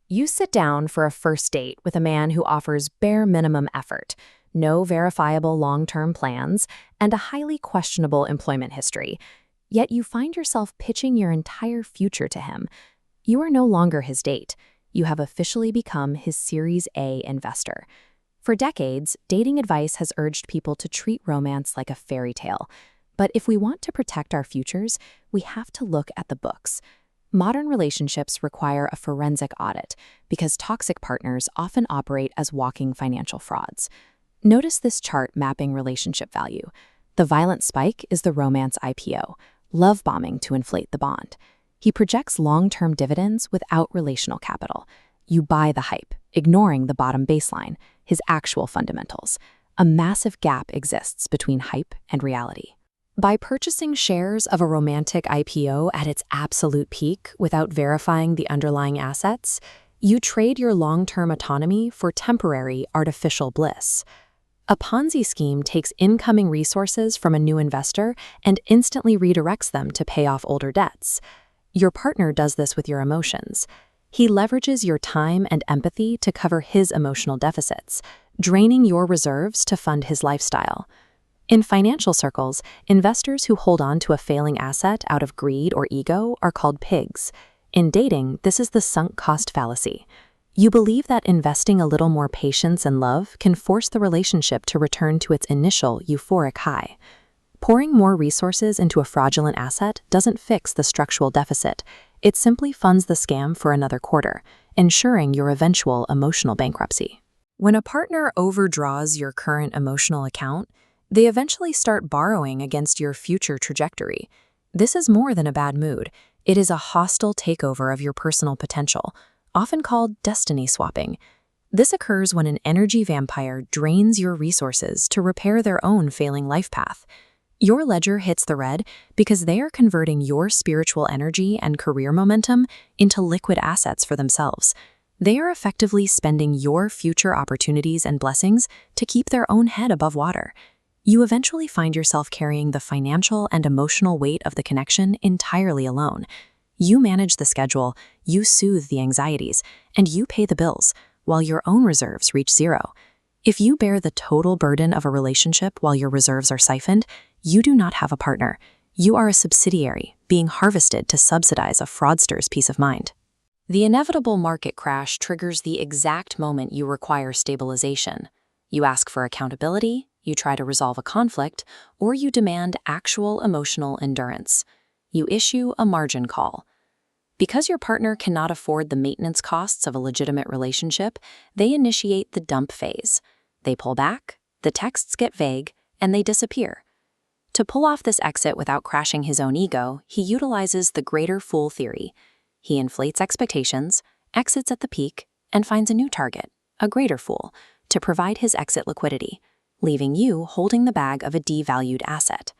You sit down for a first date with a man who offers bare minimum effort, no verifiable long-term plans, and a highly questionable employment history. Yet you find yourself pitching your entire future to him. You are no longer his date. You have officially become his Series A investor. For decades, dating advice has urged people to treat romance like a fairy tale. But if we want to protect our futures, we have to look at the books. Modern relationships require a forensic audit because toxic partners often operate as walking financial frauds. Notice this chart mapping relationship value. The violent spike is the romance IPO, love bombing to inflate the bond. He projects long-term dividends without relational capital. You buy the hype, ignoring the bottom baseline, his actual fundamentals. A massive gap exists between hype and reality. By purchasing shares of a romantic IPO at its absolute peak without verifying the underlying assets, you trade your long-term autonomy for temporary artificial bliss. A Ponzi scheme takes incoming resources from a new investor and instantly redirects them to pay off older debts. Your partner does this with your emotions. He leverages your time and empathy to cover his emotional deficits, draining your reserves to fund his lifestyle. In financial circles, investors who hold on to a failing asset out of greed or ego are called pigs. In dating, this is the sunk cost fallacy. You believe that investing a little more patience and love can force the relationship to return to its initial euphoric high. Pouring more resources into a fraudulent asset doesn't fix the structural deficit. It simply funds the scam for another quarter, ensuring your eventual emotional bankruptcy. When a partner overdraws your current emotional account, they eventually start borrowing against your future trajectory. This is more than a bad mood. It is a hostile takeover of your personal potential, often called destiny swapping. This occurs when an energy vampire drains your resources to repair their own failing life path. Your ledger hits the red because they are converting your spiritual energy and career momentum into liquid assets for themselves. They are effectively spending your future opportunities and blessings to keep their own head above water. You eventually find yourself carrying the financial and emotional weight of the connection entirely alone. You manage the schedule, you soothe the anxieties, and you pay the bills, while your own reserves reach zero. If you bear the total burden of a relationship while your reserves are siphoned, you do not have a partner. You are a subsidiary, being harvested to subsidize a fraudster's peace of mind. The inevitable market crash triggers the exact moment you require stabilization. You ask for accountability, you try to resolve a conflict, or you demand actual emotional endurance. You issue a margin call. Because your partner cannot afford the maintenance costs of a legitimate relationship, they initiate the dump phase. They pull back, the texts get vague, and they disappear. To pull off this exit without crashing his own ego, he utilizes the greater fool theory. He inflates expectations, exits at the peak, and finds a new target, a greater fool, to provide his exit liquidity, leaving you holding the bag of a devalued asset.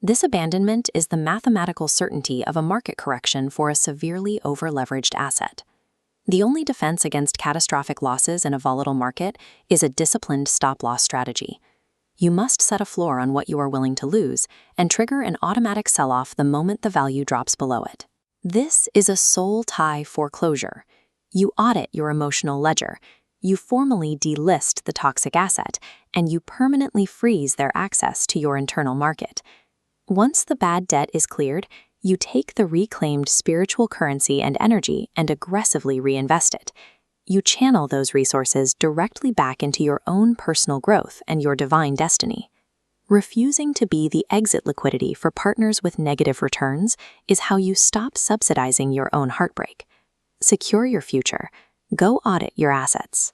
This abandonment is the mathematical certainty of a market correction for a severely over-leveraged asset. The only defense against catastrophic losses in a volatile market is a disciplined stop-loss strategy. You must set a floor on what you are willing to lose and trigger an automatic sell-off the moment the value drops below it. This is a soul tie foreclosure. You audit your emotional ledger, you formally delist the toxic asset, and you permanently freeze their access to your internal market. Once the bad debt is cleared, you take the reclaimed spiritual currency and energy and aggressively reinvest it. You channel those resources directly back into your own personal growth and your divine destiny. Refusing to be the exit liquidity for partners with negative returns is how you stop subsidizing your own heartbreak. Secure your future. Go audit your assets.